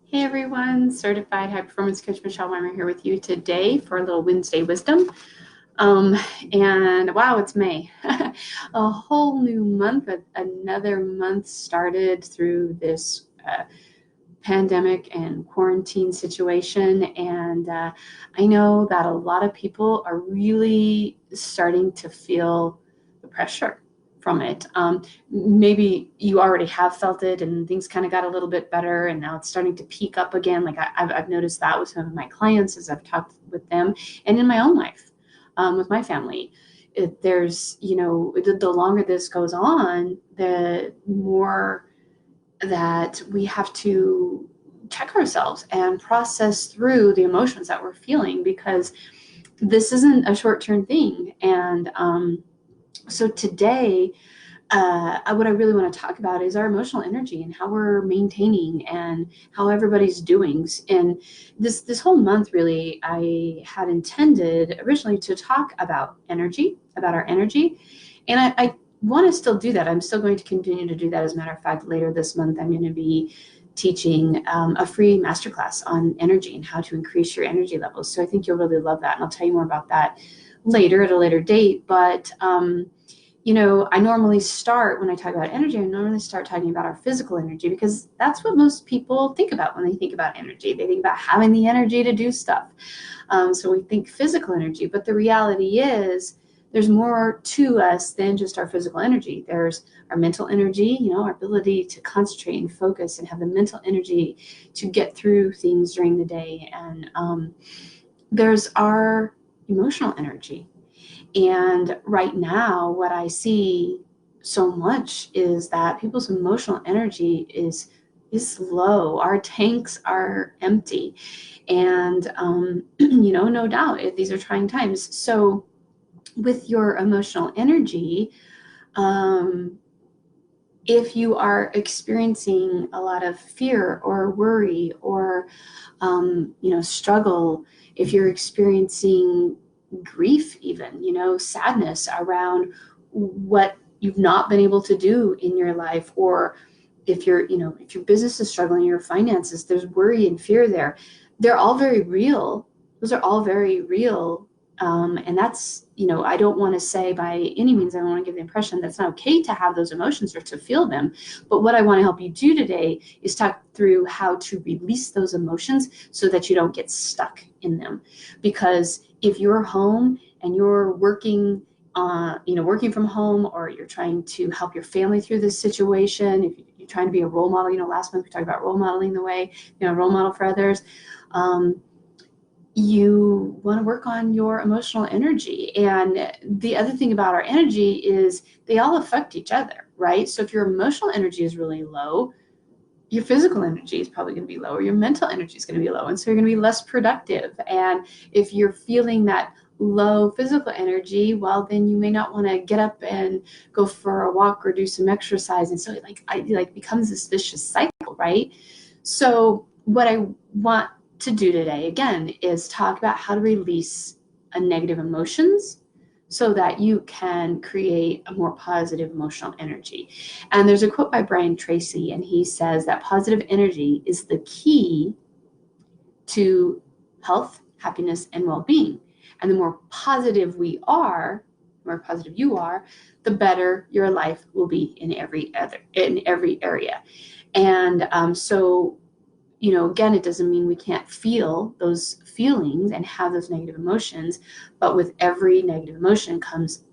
Hey everyone, certified high performance coach Michelle Weimer here with you today for a little Wednesday wisdom. Um, and wow, it's May. A whole new month, another month started through this pandemic and quarantine situation. And I know that a lot of people are really starting to feel the pressure from it. Maybe you already have felt it and things kind of got a little bit better and now it's starting to peak up again. Like I've noticed that with some of my clients as I've talked with them and in my own life with my family. There's, the longer this goes on, the more that we have to check ourselves and process through the emotions that we're feeling because this isn't a short-term thing. And so today, what I really want to talk about is our emotional energy and how we're maintaining and how everybody's doing. And this whole month, really, I had intended originally to talk about energy, about our energy, and I want to still do that. I'm still going to continue to do that. As a matter of fact, later this month, I'm going to be teaching a free masterclass on energy and how to increase your energy levels. So I think you'll really love that, and I'll tell you more about that later at a later date. But I normally start when I talk about energy, I normally start talking about our physical energy because that's what most people think about when they think about energy. They think about having the energy to do stuff. So we think physical energy, but the reality is there's more to us than just our physical energy. There's our mental energy, our ability to concentrate and focus and have the mental energy to get through things during the day. And there's our emotional energy. And right now, what I see so much is that people's emotional energy is low. Our tanks are empty. And, no doubt, these are trying times. So with your emotional energy, um, if you are experiencing a lot of fear or worry or, struggle, if you're experiencing grief, even, sadness around what you've not been able to do in your life, or if if your business is struggling, your finances, there's worry and fear there. They're all very real. Those are all very real. And that's, I don't want to say by any means, I don't want to give the impression that it's not okay to have those emotions or to feel them. But what I want to help you do today is talk through how to release those emotions so that you don't get stuck in them. Because if you're home and you're working, working from home, or you're trying to help your family through this situation, if you're trying to be a role model, last month we talked about role modeling the way, role model for others. You want to work on your emotional energy. And the other thing about our energy is they all affect each other, right? So if your emotional energy is really low, your physical energy is probably going to be low, or your mental energy is going to be low. And so you're going to be less productive. And if you're feeling that low physical energy, well, then you may not want to get up and go for a walk or do some exercise. And so it becomes this vicious cycle, right? So what I want to do today, again, is talk about how to release negative emotions so that you can create a more positive emotional energy. And there's a quote by Brian Tracy, and he says that positive energy is the key to health, happiness, and well-being. And the more positive we are, the more positive you are, the better your life will be in every area. And so again, it doesn't mean we can't feel those feelings and have those negative emotions, but with every negative emotion comes,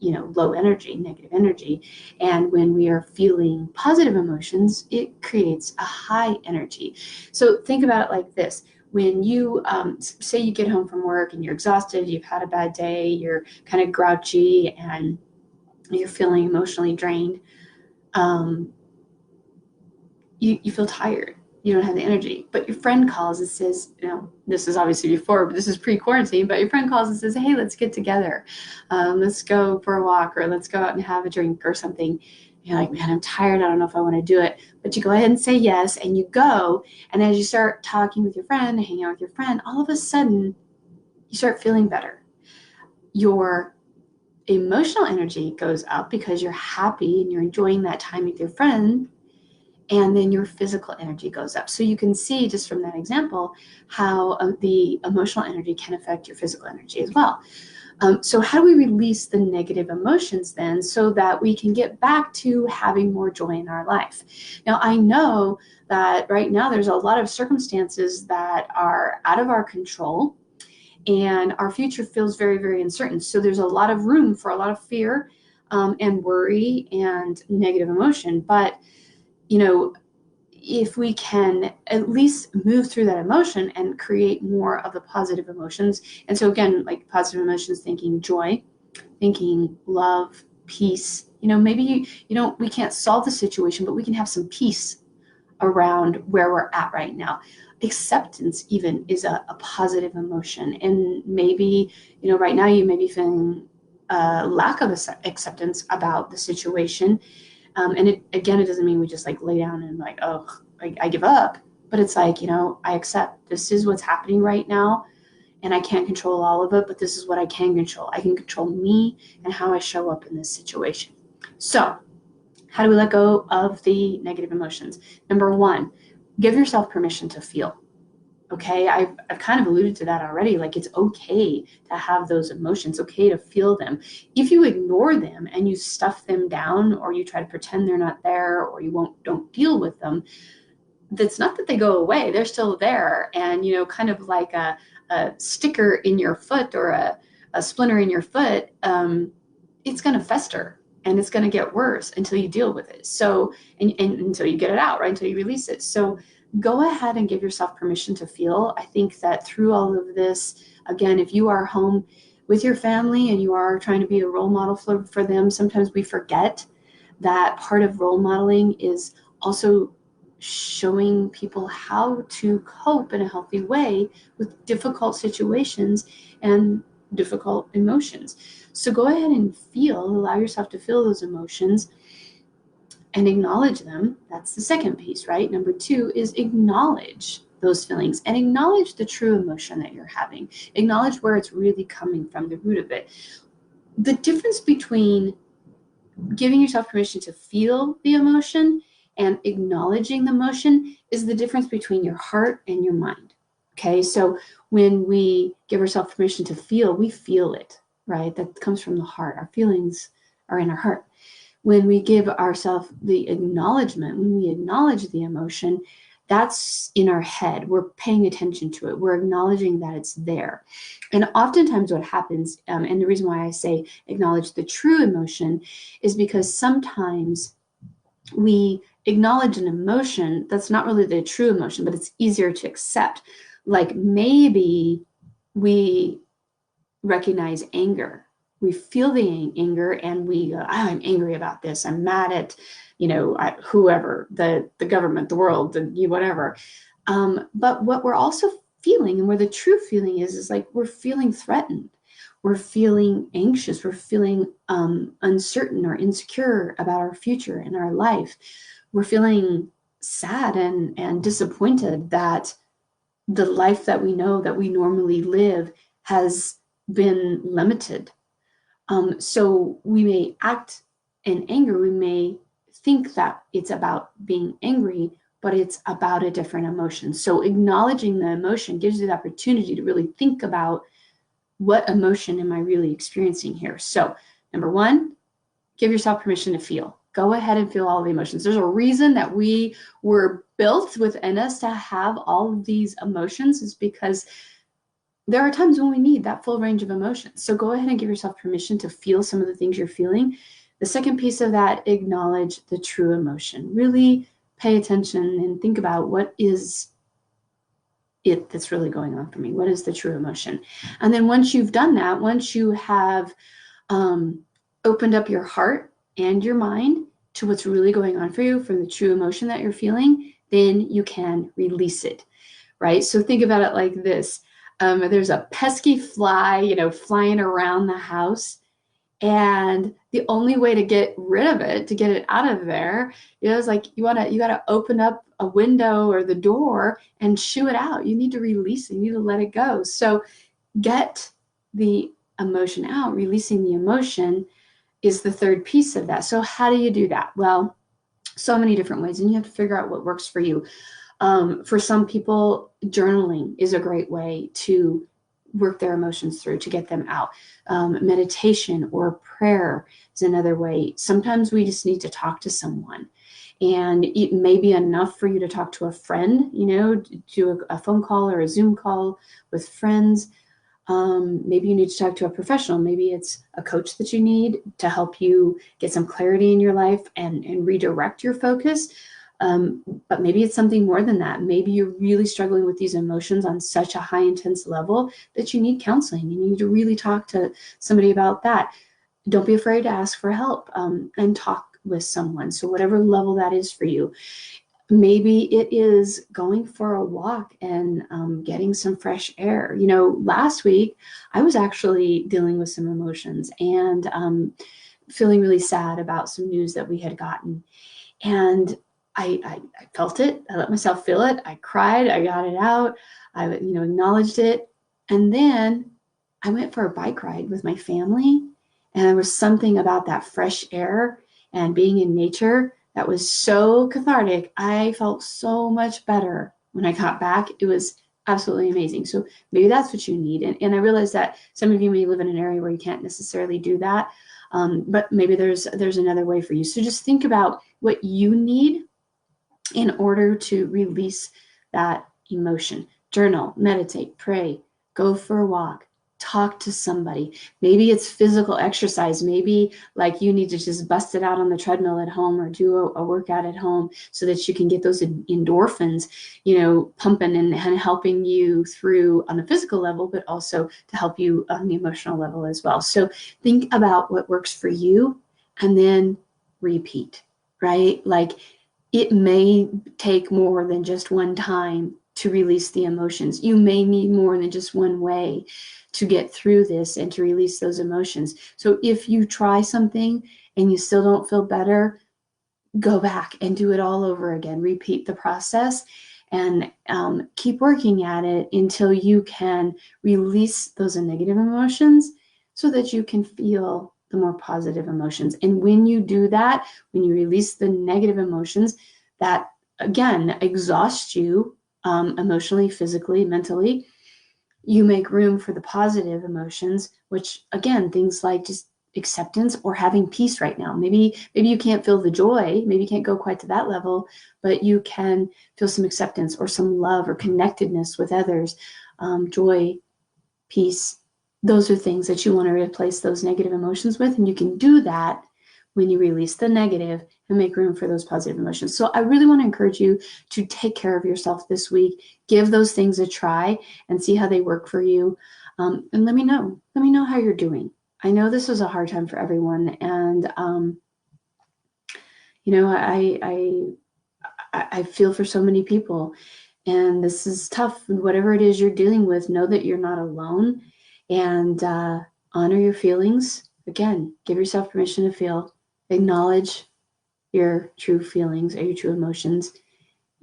low energy, negative energy. And when we are feeling positive emotions, it creates a high energy. So think about it like this. When you say you get home from work and you're exhausted, you've had a bad day, you're kind of grouchy and you're feeling emotionally drained, you feel tired. You don't have the energy, but your friend calls and says, this is obviously before, but this is pre-quarantine, but your friend calls and says, hey, let's get together. Let's go for a walk, or let's go out and have a drink or something. You're like, man, I'm tired. I don't know if I want to do it, but you go ahead and say yes, and you go. And as you start talking with your friend, hanging out with your friend, all of a sudden you start feeling better. Your emotional energy goes up because you're happy and you're enjoying that time with your friend. and then your physical energy goes up. So you can see just from that example how the emotional energy can affect your physical energy as well. So how do we release the negative emotions then so that we can get back to having more joy in our life? Now, I know that right now there's a lot of circumstances that are out of our control, and our future feels very, very uncertain. So there's a lot of room for a lot of fear and worry and negative emotion. But, you know, if we can at least move through that emotion and create more of the positive emotions. And so again, like positive emotions, thinking joy, thinking love, peace, maybe we can't solve the situation, but we can have some peace around where we're at right now. Acceptance even is a positive emotion. And maybe, right now you may be feeling a lack of acceptance about the situation. And it doesn't mean we just like lay down and like, oh, I give up. But it's like, I accept this is what's happening right now. And I can't control all of it, but this is what I can control. I can control me and how I show up in this situation. So how do we let go of the negative emotions? Number one, give yourself permission to feel. Okay, I've kind of alluded to that already. Like, it's okay to have those emotions, okay to feel them. If you ignore them and you stuff them down, or you try to pretend they're not there, or you don't deal with them, that's not that they go away. They're still there. And, kind of like a sticker in your foot or a splinter in your foot, it's going to fester. And it's going to get worse until you deal with it. So, and until you get it out, right? Until you release it. So go ahead and give yourself permission to feel. I think that through all of this, again, if you are home with your family and you are trying to be a role model for them, sometimes we forget that part of role modeling is also showing people how to cope in a healthy way with difficult situations and difficult emotions. So go ahead and allow yourself to feel those emotions and acknowledge them. That's the second piece, right? Number two is acknowledge those feelings and acknowledge the true emotion that you're having. Acknowledge where it's really coming from, the root of it. The difference between giving yourself permission to feel the emotion and acknowledging the emotion is the difference between your heart and your mind. Okay, so when we give ourselves permission to feel, we feel it, right? That comes from the heart. Our feelings are in our heart. When we give ourselves the acknowledgement, when we acknowledge the emotion, that's in our head. We're paying attention to it. We're acknowledging that it's there. And oftentimes what happens, and the reason why I say acknowledge the true emotion, is because sometimes we acknowledge an emotion that's not really the true emotion, but it's easier to accept. Like maybe we recognize anger. We feel the anger and we go, I'm angry about this. I'm mad at, whoever, the government, the world, whatever. But what we're also feeling, and where the true feeling is like we're feeling threatened. We're feeling anxious. We're feeling uncertain or insecure about our future and our life. We're feeling sad and disappointed that the life that we know that we normally live has been limited. So we may act in anger. We may think that it's about being angry, but it's about a different emotion. So acknowledging the emotion gives you the opportunity to really think about, what emotion am I really experiencing here? So number one, give yourself permission to feel. Go ahead and feel all the emotions. There's a reason that we were built within us to have all of these emotions, is because there are times when we need that full range of emotions. So go ahead and give yourself permission to feel some of the things you're feeling. The second piece of that, acknowledge the true emotion. Really pay attention and think about, what is it that's really going on for me? What is the true emotion? And then once you've done that, once you have opened up your heart and your mind to what's really going on for you, from the true emotion that you're feeling, then you can release it, right? So think about it like this. There's a pesky fly, flying around the house. And the only way to get rid of it, to get it out of there, is like you got to open up a window or the door and shoo it out. You need to release it. You need to let it go. So get the emotion out. Releasing the emotion is the third piece of that. So how do you do that? Well, So many different ways, and you have to figure out what works for you. For some people, journaling is a great way to work their emotions through, to get them out. Meditation or prayer is another way. Sometimes we just need to talk to someone, and it may be enough for you to talk to a friend, do a phone call or a Zoom call with friends. Maybe you need to talk to a professional. Maybe it's a coach that you need to help you get some clarity in your life and redirect your focus. But maybe it's something more than that. Maybe you're really struggling with these emotions on such a high intense level that you need counseling. You need to really talk to somebody about that. Don't be afraid to ask for help, and talk with someone. So whatever level that is for you. Maybe it is going for a walk and getting some fresh air. Last week I was actually dealing with some emotions and feeling really sad about some news that we had gotten. And I felt it. I let myself feel it. I cried. I got it out. I acknowledged it. And then I went for a bike ride with my family. And there was something about that fresh air and being in nature that was so cathartic. I felt so much better when I got back. It was absolutely amazing. So maybe that's what you need. And I realize that some of you may live in an area where you can't necessarily do that. But maybe there's another way for you. So just think about what you need in order to release that emotion. Journal, meditate, pray, go for a walk, talk to somebody. Maybe it's physical exercise. Maybe like you need to just bust it out on the treadmill at home or do a workout at home so that you can get those endorphins, pumping and helping you through on the physical level, but also to help you on the emotional level as well. So think about what works for you and then repeat, right? Like it may take more than just one time to release the emotions. You may need more than just one way to get through this and to release those emotions. So if you try something and you still don't feel better, go back and do it all over again. Repeat the process and keep working at it until you can release those negative emotions so that you can feel the more positive emotions. And when you do that, when you release the negative emotions that, again, exhaust you emotionally, physically, mentally, you make room for the positive emotions, which, again, things like just acceptance or having peace right now. Maybe you can't feel the joy, maybe you can't go quite to that level, but you can feel some acceptance or some love or connectedness with others, joy, peace. Those are things that you want to replace those negative emotions with, and you can do that when you release the negative and make room for those positive emotions. So I really want to encourage you to take care of yourself this week. Give those things a try and see how they work for you. And let me know. Let me know how you're doing. I know this was a hard time for everyone. And, I feel for so many people. And this is tough. Whatever it is you're dealing with, know that you're not alone. And honor your feelings. Again, give yourself permission to feel. Acknowledge your true feelings or your true emotions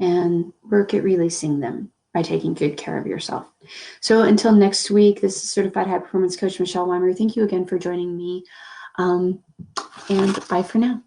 and work at releasing them by taking good care of yourself. So until next week, this is Certified High Performance Coach Michelle Weimer. Thank you again for joining me, and bye for now.